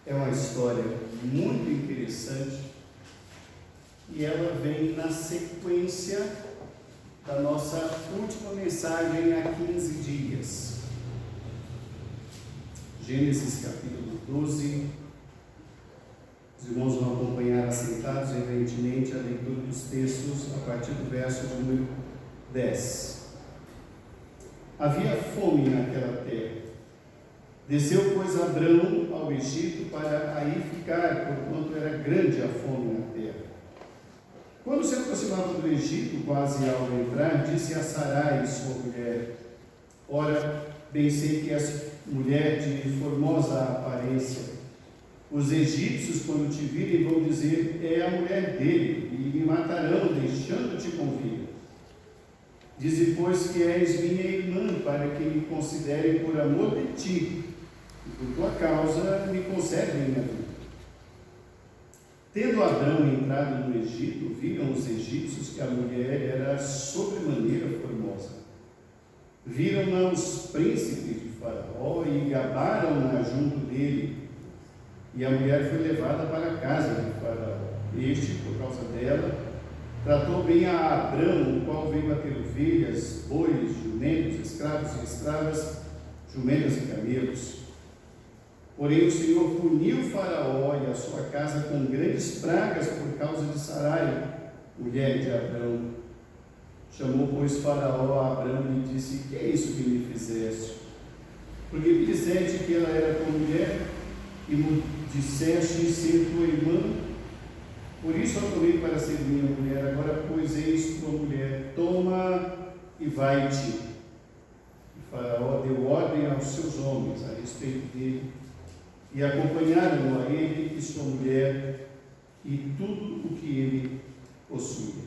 É uma história muito interessante e ela vem na sequência da nossa última mensagem há 15 dias. Gênesis capítulo 12. Os irmãos vão acompanhar assentados, evidentemente, a leitura dos textos a partir do verso de número 10. Havia fome naquela terra. Desceu, pois, Abrão ao Egito para aí ficar, porquanto era grande a fome na terra. Quando se aproximava do Egito, quase ao entrar, disse a Sarai, sua mulher: Ora, bem sei que és mulher de formosa aparência. Os egípcios, quando te virem, vão dizer: é a mulher dele, e me matarão, deixando-te com vida. Dize, pois, que és minha irmã, para que me considerem por amor de ti, e por tua causa me conservem minha vida. Tendo Abrão entrado no Egito, viram os egípcios que a mulher era sobremaneira formosa. Viram-na os príncipes de Faraó e gabaram-na junto dele. E a mulher foi levada para a casa de Faraó. Este, por causa dela, tratou bem a Abrão, o qual veio a ter ovelhas, bois, jumentos, escravos e escravas, jumentas e camelos. Porém, o Senhor puniu Faraó e a sua casa com grandes pragas por causa de Sarai, mulher de Abrão. Chamou, pois, Faraó a Abrão e lhe disse: que é isso que me fizeste? Porque me disseste que ela era tua mulher, e me disseste ser tua irmã? Por isso a tomei para ser minha mulher. Agora, pois, eis tua mulher, toma e vai-te. E Faraó deu ordem aos seus homens a respeito dele, e acompanharam-no a ele e sua mulher e tudo o que ele possuía.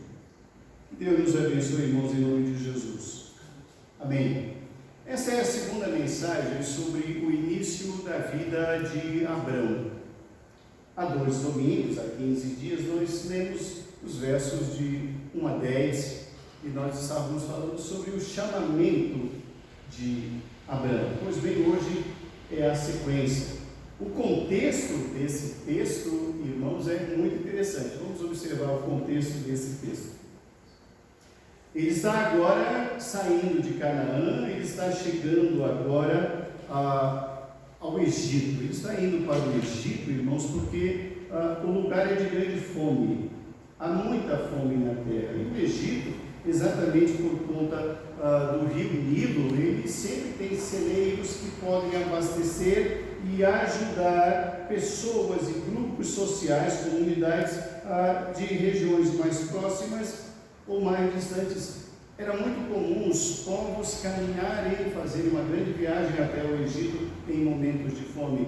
Que Deus nos abençoe, irmãos, em nome de Jesus. Amém. Essa é a segunda mensagem sobre o início da vida de Abrão. Há 2 domingos, há 15 dias, nós lemos os versos de 1 a 10 e nós estávamos falando sobre o chamamento de Abrão. Pois bem, hoje é a sequência. O contexto desse texto, irmãos, é muito interessante. Vamos observar o contexto desse texto. Ele está agora saindo de Canaã, ele está chegando agora ao Egito. Ele está indo para o Egito, irmãos, porque o lugar é de grande fome. Há muita fome na terra. E o Egito, exatamente por conta do rio Nilo, ele sempre tem celeiros que podem abastecer e ajudar pessoas e grupos sociais, comunidades de regiões mais próximas ou mais distantes. Era muito comum os povos caminharem e fazerem uma grande viagem até o Egito em momentos de fome.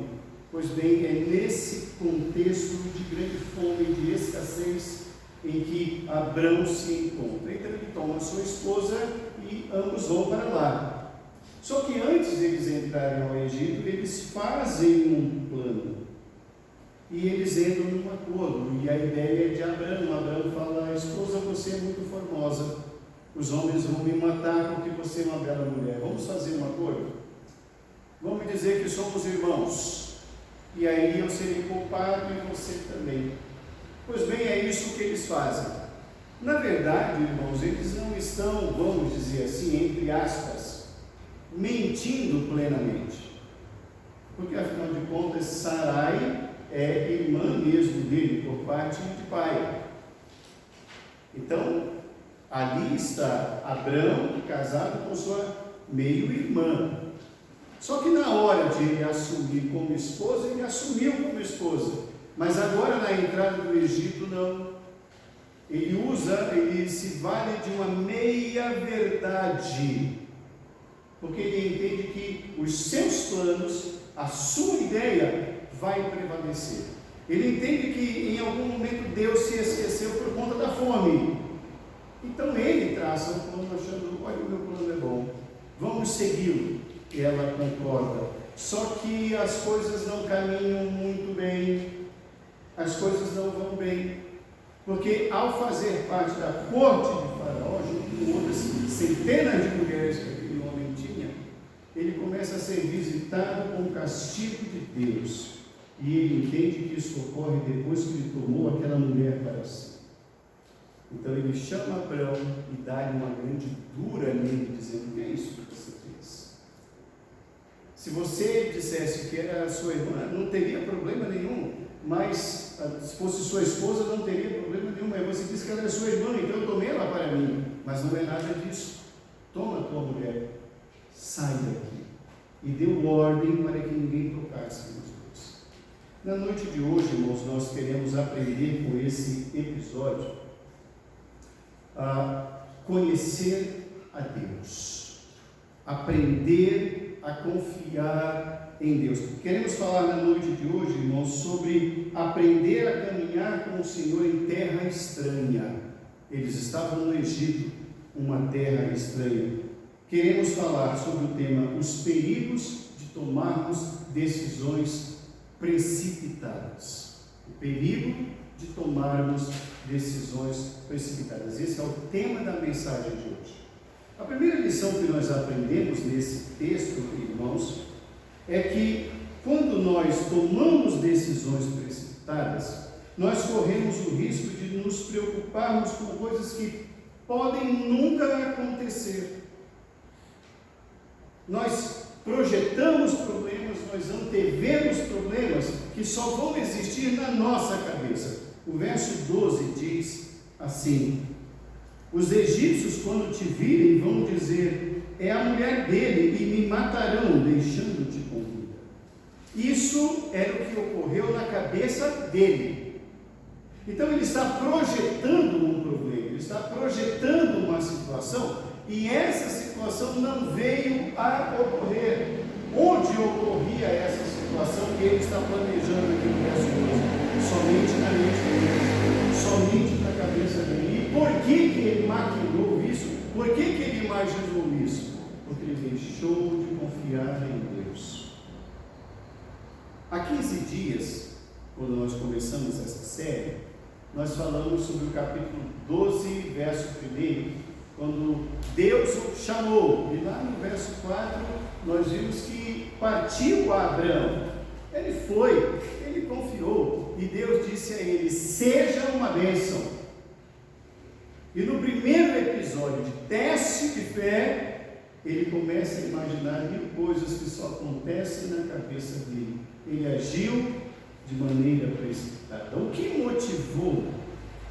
Pois bem, é nesse contexto de grande fome, de escassez, em que Abrão se encontra. Então ele toma sua esposa e ambos vão para lá. Só que antes de eles entrarem ao Egito, eles fazem um plano. E eles entram num acordo. E a ideia é de Abrão. Abrão fala: esposa, você é muito formosa. Os homens vão me matar porque você é uma bela mulher. Vamos fazer um acordo? Vamos dizer que somos irmãos. E aí eu serei poupado e você também. Pois bem, é isso que eles fazem. Na verdade, irmãos, eles não estão, vamos dizer assim, entre aspas, mentindo plenamente. Porque, afinal de contas, Sarai é irmã mesmo dele, por parte de pai. Então, ali está Abrão casado com sua meio-irmã. Só que na hora de ele assumir como esposa, ele assumiu como esposa. Mas agora, na entrada do Egito, não. Ele se vale de uma meia-verdade. Porque ele entende que os seus planos, a sua ideia, vai prevalecer. Ele entende que em algum momento Deus se esqueceu por conta da fome. Então ele traça um plano achando: olha, o meu plano é bom, vamos segui-lo. E ela concorda. Só que as coisas não caminham muito bem, as coisas não vão bem, porque ao fazer parte da corte de Faraó, junto com outras centenas de mulheres que aquele homem tinha, ele começa a ser visitado com o castigo de Deus. e ele entende que isso ocorre depois que ele tomou aquela mulher para si. Então ele chama Abrão e dá-lhe uma grande dura nele, dizendo: o que é isso que você fez? Se você dissesse que era sua irmã, não teria problema nenhum, mas se fosse sua esposa, não teria problema nenhum, mas você disse que ela é sua irmã, então eu tomei ela para mim, mas não é nada disso. Toma a tua mulher, sai daqui. E deu ordem para que ninguém tocasse nos dois. Na noite de hoje, irmãos, nós queremos aprender com esse episódio a conhecer a Deus, aprender a confiar em Deus. Queremos falar na noite de hoje, irmãos, sobre aprender a caminhar com o Senhor em terra estranha. Eles estavam no Egito, uma terra estranha. Queremos falar sobre o tema: os perigos de tomarmos decisões precipitadas. O perigo de tomarmos decisões precipitadas. Esse é o tema da mensagem de hoje. A primeira lição que nós aprendemos nesse texto, irmãos, é que quando nós tomamos decisões precipitadas, nós corremos o risco de nos preocuparmos com coisas que podem nunca acontecer. Nós projetamos problemas, nós antevemos problemas que só vão existir na nossa cabeça. O verso 12 diz assim: os egípcios, quando te virem, vão dizer: é a mulher dele, e me matarão, deixando-te com vida. Isso era o que ocorreu na cabeça dele. Então ele está projetando um problema, ele está projetando uma situação, e essa situação não veio a ocorrer. Onde ocorria essa situação que ele está planejando aqui no verso 12? Somente na mente dele, somente na cabeça dele. E por que ele maquinou isso? Por que ele imaginou isso? Porque ele deixou de confiar em Deus. Há 15 dias, quando nós começamos essa série, nós falamos sobre o capítulo 12, verso 1, quando Deus o chamou, e lá no verso 4 nós vimos que partiu a Abrão. Ele foi, ele confiou, e Deus disse a ele: seja uma bênção. E no primeiro episódio de teste de fé, ele começa a imaginar 1000 coisas que só acontecem na cabeça dele. Ele agiu de maneira precipitada. O que motivou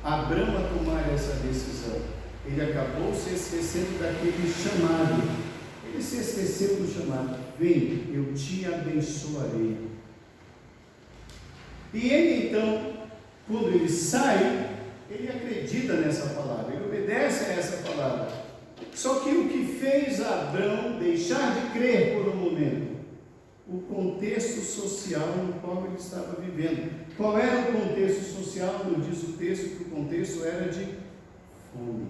Abrão a tomar essa decisão? Ele acabou se esquecendo daquele chamado. Ele se esqueceu do chamado: vem, eu te abençoarei. E ele então, quando ele sai, ele acredita nessa palavra, ele obedece a essa palavra. Só que o que fez Abrão deixar de crer por um momento? O contexto social no qual ele estava vivendo. Qual era o contexto social? Nos diz o texto que o contexto era de fome.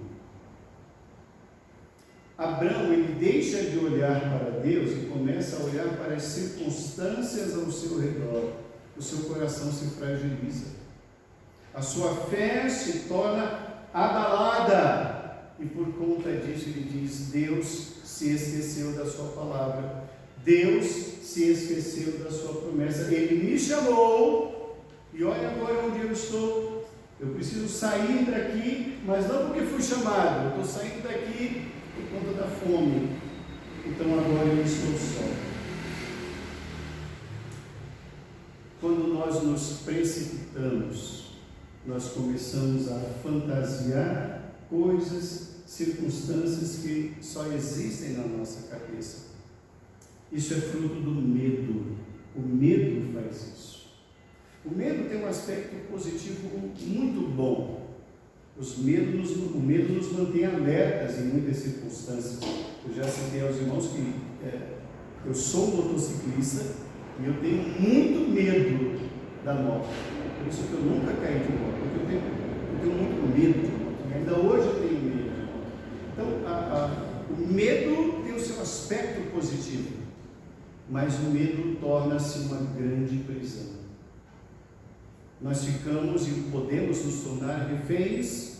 Abrão, ele deixa de olhar para Deus e começa a olhar para as circunstâncias ao seu redor. O seu coração se fragiliza. A sua fé se torna abalada. E por conta disso ele diz: Deus se esqueceu da sua palavra. Deus se esqueceu da sua promessa. Ele me chamou, e olha agora onde eu estou. Eu preciso sair daqui, mas não porque fui chamado. Eu estou saindo daqui por conta da fome. Então agora eu estou só. Quando nós nos precipitamos, nós começamos a fantasiar coisas, circunstâncias que só existem na nossa cabeça. Isso é fruto do medo. O medo faz isso. O medo tem um aspecto positivo muito bom. O medo nos mantém alertas em muitas circunstâncias. Eu já citei aos irmãos que eu sou motociclista e eu tenho muito medo da moto. Por isso que eu nunca caí de moto, porque eu tenho muito medo de moto. E ainda hoje eu tenho medo de moto. Então, o medo tem o seu aspecto positivo, mas o medo torna-se uma grande prisão. Nós ficamos e podemos nos tornar reféns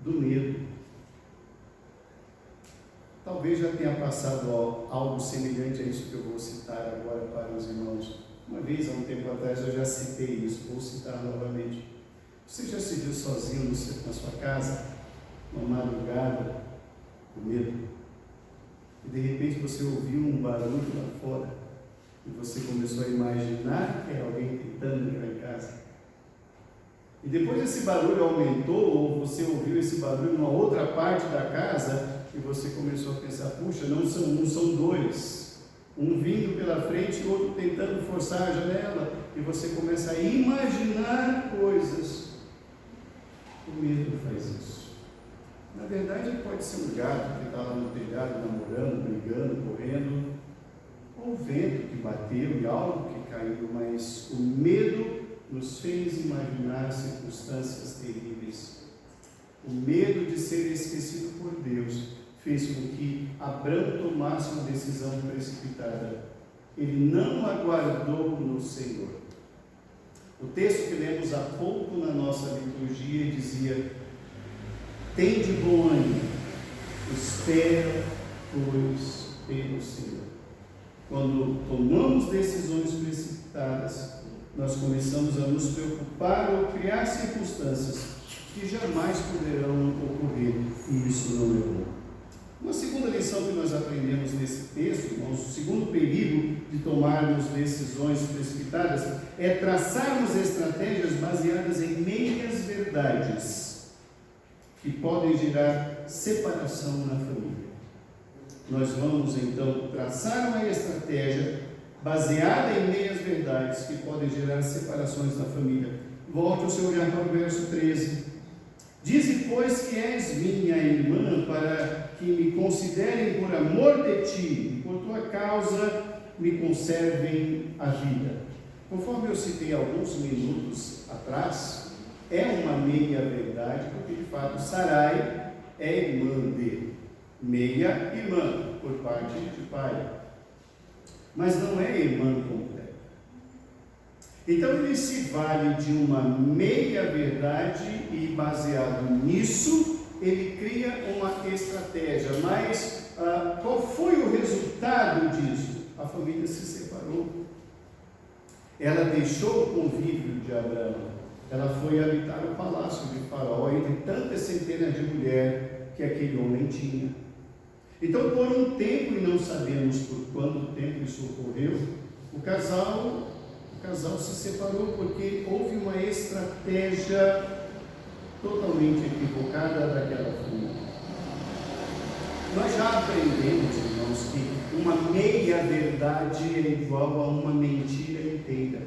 do medo. Talvez já tenha passado algo semelhante a isso que eu vou citar agora para os irmãos. Uma vez, há um tempo atrás, eu já citei isso, vou citar novamente. Você já se viu sozinho na sua casa, uma madrugada, com medo? E de repente você ouviu um barulho lá fora, e você começou a imaginar que era alguém tentando entrar em casa. E depois esse barulho aumentou, ou você ouviu esse barulho numa outra parte da casa, e você começou a pensar, puxa, não são dois, um vindo pela frente e outro tentando forçar a janela, e você começa a imaginar coisas. O medo faz isso. Na verdade, pode ser um gato que está lá no telhado, namorando, brigando, correndo, ou o vento que bateu e algo que caiu, mas o medo nos fez imaginar circunstâncias terríveis. O medo de ser esquecido por Deus fez com que Abrão tomasse uma decisão precipitada. Ele não aguardou no Senhor. O texto que lemos há pouco na nossa liturgia dizia: tem de bom ânimo, espera, pois, pelo Senhor. Quando tomamos decisões precipitadas, nós começamos a nos preocupar ou criar circunstâncias que jamais poderão ocorrer, e isso não é bom. Uma segunda lição que nós aprendemos nesse texto, irmãos, o segundo perigo de tomarmos decisões precipitadas é traçarmos estratégias baseadas em meias verdades que podem gerar separação na família. Nós vamos então traçar uma estratégia baseada em meias verdades que podem gerar separações na família. Volte o seu olhar para o verso 13. Dize, pois, que és minha irmã, para que me considerem por amor de ti, e por tua causa me conservem a vida. Conforme eu citei alguns minutos atrás, é uma meia verdade, porque de fato Sarai é irmã dele, meia irmã por parte de pai, mas não é irmã completa. Então ele se vale de uma meia verdade e baseado nisso ele cria uma estratégia. Mas qual foi o resultado disso? A família se separou. Ela deixou o convívio de Abraão. Ela foi habitar o palácio de Faraó entre tantas centenas de mulheres que aquele homem tinha. Então, por um tempo, e não sabemos por quanto tempo isso ocorreu, o casal se separou porque houve uma estratégia totalmente equivocada daquela família. Nós já aprendemos, irmãos, que uma meia verdade é igual a uma mentira inteira.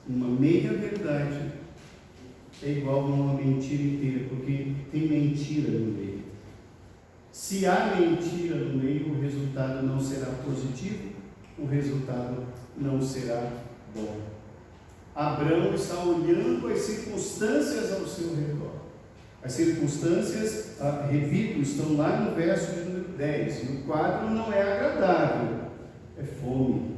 Uma meia verdade é igual a uma mentira inteira, porque tem mentira no meio. Se há mentira no meio, o resultado não será positivo, o resultado não será bom. Abraão está olhando as circunstâncias ao seu redor. As circunstâncias, repito, estão lá no verso de número 10. E o quadro não é agradável, é fome.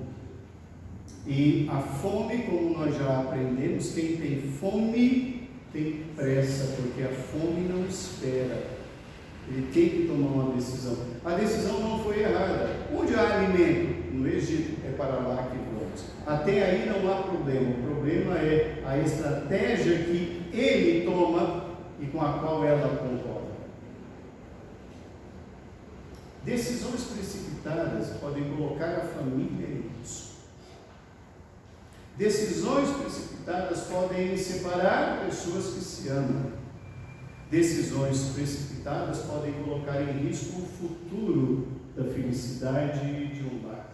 E a fome, como nós já aprendemos, quem tem fome tem pressa, porque a fome não espera. Ele tem que tomar uma decisão. A decisão não foi errada. Onde há alimento? No Egito. É para lá que vamos. Até aí não há problema. O problema é a estratégia que ele toma e com a qual ela concorda. Decisões precipitadas podem colocar a família em risco. Decisões precipitadas podem separar pessoas que se amam. Decisões precipitadas podem colocar em risco o futuro da felicidade de um lar.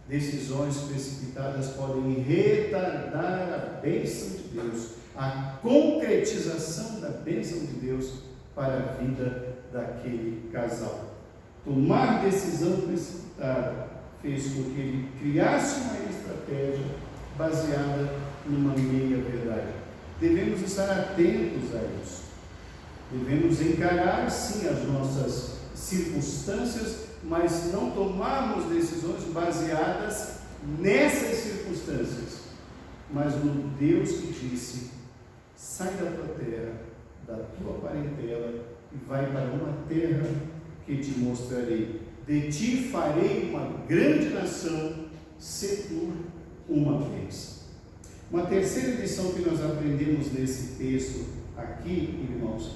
Decisões precipitadas podem retardar a bênção de Deus, a concretização da bênção de Deus para a vida daquele casal. Tomar decisão precipitada fez com que ele criasse uma estratégia baseada numa meia verdade. Devemos estar atentos a isso. Devemos encarar sim as nossas circunstâncias, mas não tomarmos decisões baseadas nessas circunstâncias, mas no Deus que disse: sai da tua terra, da tua parentela e vai para uma terra que te mostrarei. De ti farei uma grande nação se tu uma bênção. Uma terceira lição que nós aprendemos nesse texto aqui, irmãos,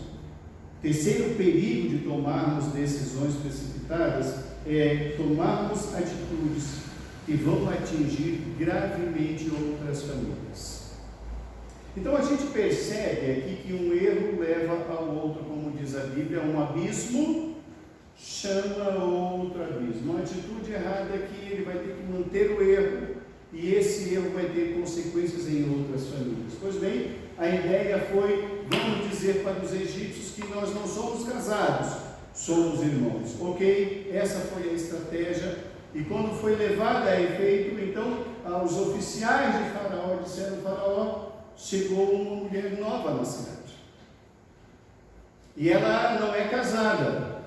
terceiro perigo de tomarmos decisões precipitadas é tomarmos atitudes que vão atingir gravemente outras famílias. Então a gente percebe aqui que um erro leva ao outro, como diz a Bíblia, um abismo chama outro abismo. Uma atitude errada é que ele vai ter que manter o erro, e esse erro vai ter consequências em outras famílias. Pois bem, a ideia foi, vamos dizer para os egípcios que nós não somos casados, somos irmãos. Ok? Essa foi a estratégia, e quando foi levada a efeito, então, os oficiais de Faraó disseram: Faraó, chegou uma mulher nova na cidade, e ela não é casada.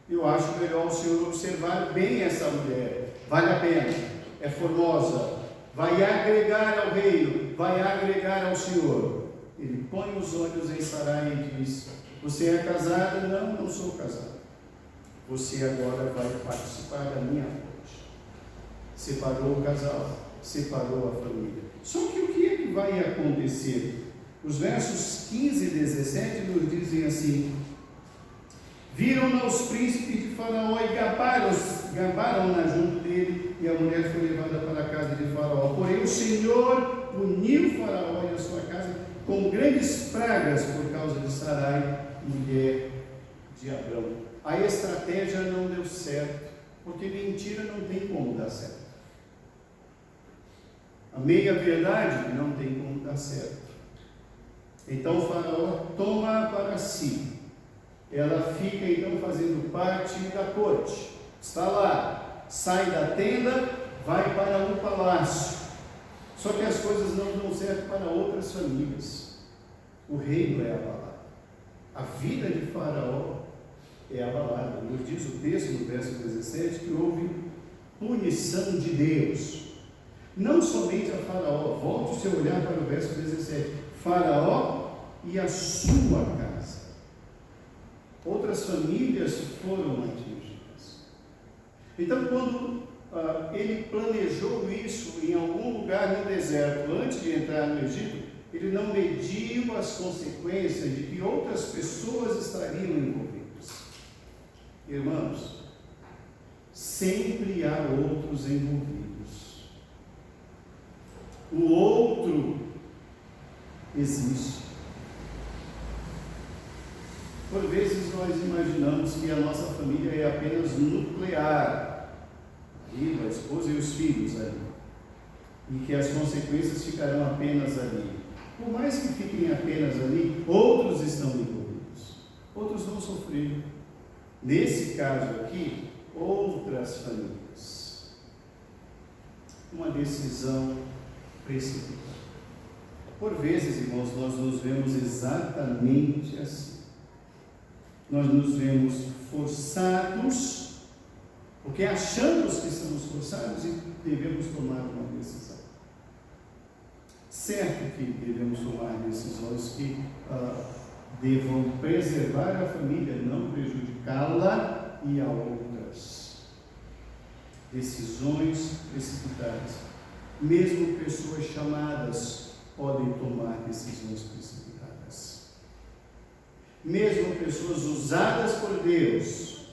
Eu acho melhor o senhor observar bem essa mulher, vale a pena, é formosa, vai agregar ao reino, vai agregar ao Senhor. Ele põe os olhos em Sarai e diz: você é casada? Não, não sou casada. Você agora vai participar da minha corte. Separou o casal, separou a família. Só que o que é que vai acontecer? Os versos 15 e 17 nos dizem assim: viram-na os príncipes de Faraó e gabaram-na junto dele, e a mulher foi levada para a casa de Faraó. Porém o Senhor puniu Faraó e a sua casa com grandes pragas por causa de Sarai, mulher de Abrão. A estratégia não deu certo, porque mentira não tem como dar certo. A meia-verdade não tem como dar certo. Então Faraó toma para si. Ela fica então fazendo parte da corte. Está lá, sai da tenda, vai para um palácio. Só que as coisas não dão certo para outras famílias. O reino é abalado. A vida de Faraó é abalada. Nos diz o texto, no verso 17, que houve punição de Deus. Não somente a Faraó. Volte o seu olhar para o verso 17. Faraó e a sua casa. Outras famílias foram atingidas. Então, quando ele planejou isso em algum lugar no deserto, antes de entrar no Egito, ele não mediu as consequências de que outras pessoas estariam envolvidas. Irmãos, sempre há outros envolvidos. O outro existe. Por vezes nós imaginamos que a nossa família é apenas nuclear, a esposa e os filhos ali, e que as consequências ficarão apenas ali. Por mais que fiquem apenas ali, outros estão envolvidos, outros vão sofrer. Nesse caso aqui, outras famílias. Uma decisão precipitada. Por vezes, irmãos, nós nos vemos exatamente assim. Nós nos vemos forçados, porque achamos que estamos forçados e devemos tomar uma decisão. Certo que devemos tomar decisões que devam preservar a família, não prejudicá-la e a outras. Decisões precipitadas. Mesmo pessoas chamadas podem tomar decisões precipitadas. Mesmo pessoas usadas por Deus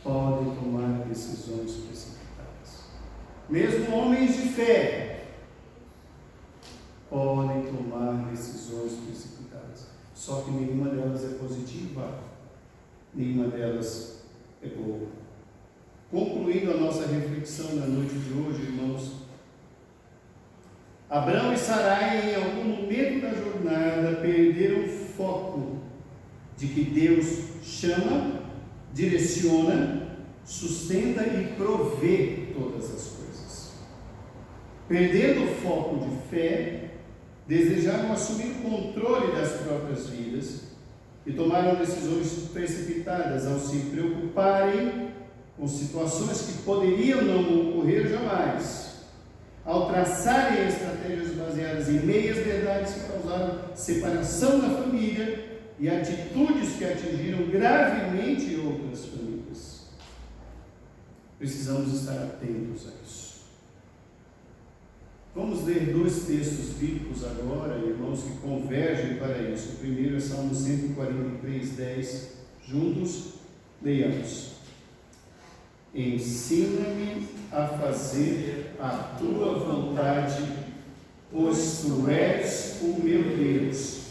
podem tomar decisões precipitadas. Mesmo homens de fé podem tomar decisões precipitadas. Só que nenhuma delas é positiva, nenhuma delas é boa. Concluindo a nossa reflexão na noite de hoje, irmãos, Abrão e Sarai, em algum momento da jornada, perderam o foco de que Deus chama, direciona, sustenta e provê todas as coisas. Perdendo o foco de fé, desejaram assumir o controle das próprias vidas e tomaram decisões precipitadas ao se preocuparem com situações que poderiam não ocorrer jamais, ao traçarem estratégias baseadas em meias verdades que causaram separação na família e atitudes que atingiram gravemente outras famílias. Precisamos estar atentos a isso. Vamos ler 2 textos bíblicos agora, irmãos, que convergem para isso. O primeiro é Salmo 143, 10. Juntos, leiamos. Ensina-me a fazer a tua vontade, pois tu és o meu Deus.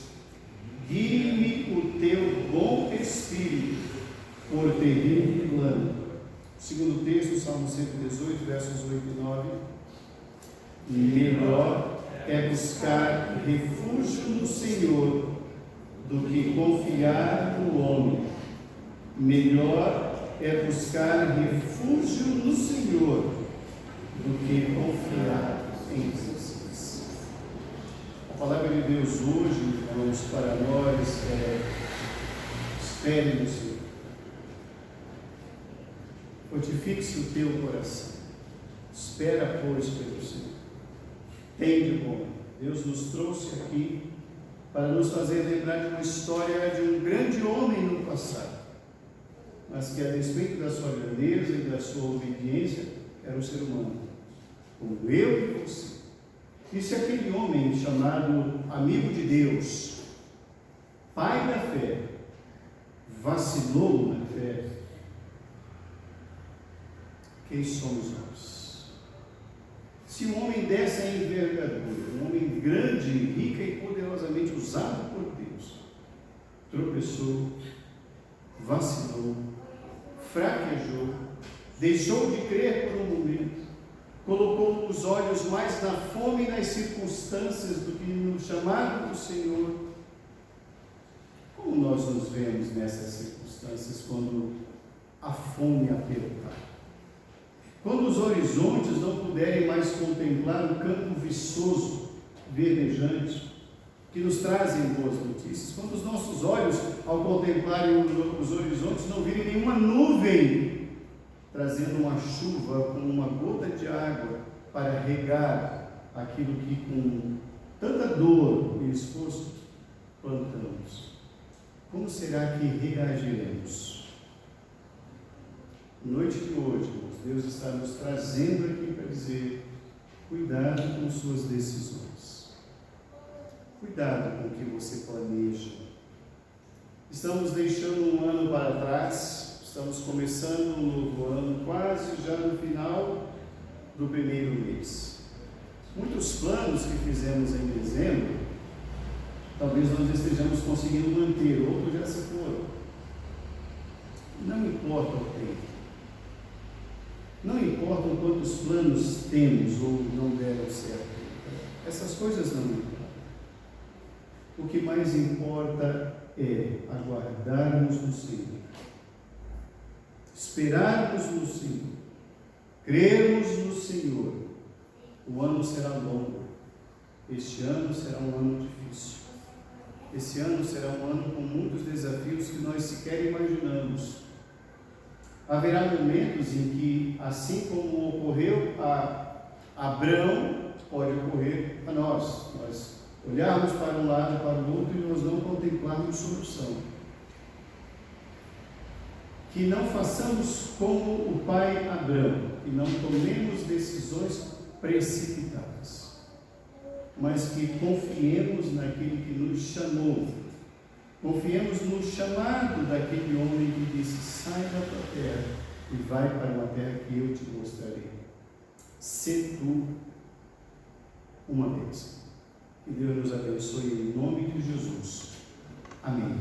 Guie-me o teu bom espírito, por terrível plano. O segundo texto, Salmo 118, versos 8 e 9. Melhor é buscar refúgio no Senhor do que confiar no homem. Melhor é buscar refúgio no Senhor do que confiar em Jesus. A palavra de Deus hoje, irmãos, para nós é: espere no Senhor. Fortifique-se o teu coração. Espera, pois, pelo Senhor. Tem de bom. Deus nos trouxe aqui para nos fazer lembrar de uma história de um grande homem no passado, mas que, a despeito da sua grandeza e da sua obediência, era um ser humano, como eu e você. E se aquele homem chamado amigo de Deus, pai da fé, vacilou na fé, quem somos nós? Se um homem dessa envergadura, um homem grande, rica e poderosamente usado por Deus, tropeçou, vacilou, fraquejou, deixou de crer por um momento, colocou os olhos mais na fome e nas circunstâncias do que no chamado do Senhor. Como nós nos vemos nessas circunstâncias quando a fome apertar? Quando os horizontes não puderem mais contemplar o campo viçoso, verdejante, que nos trazem boas notícias, quando os nossos olhos, ao contemplarem os horizontes, não virem nenhuma nuvem trazendo uma chuva com uma gota de água para regar aquilo que com tanta dor e esforço plantamos, como será que reagiremos? Noite de hoje, Deus está nos trazendo aqui para dizer: cuidado com suas decisões, cuidado com o que você planeja. Estamos deixando um ano para trás, estamos começando um novo ano, quase já no final do primeiro mês. Muitos planos que fizemos em dezembro, talvez nós estejamos conseguindo manter, outros já se foram. Não importa o tempo. Não importa quantos planos temos ou não deram certo. Essas coisas não importam. O que mais importa é aguardarmos no Senhor, esperarmos no Senhor, crermos no Senhor. O ano será longo. Este ano será um ano difícil. Esse ano será um ano com muitos desafios que nós sequer imaginamos. Haverá momentos em que, assim como ocorreu a Abrão, pode ocorrer a nós. Nós olharmos para um lado e para o outro e nós não contemplarmos solução. Que não façamos como o pai Abrão, que não tomemos decisões precipitadas, mas que confiemos naquele que nos chamou. Confiemos no chamado daquele homem que disse: sai da tua terra e vai para uma terra que eu te mostrarei. Sê tu uma bênção. Que Deus nos abençoe em nome de Jesus. Amém.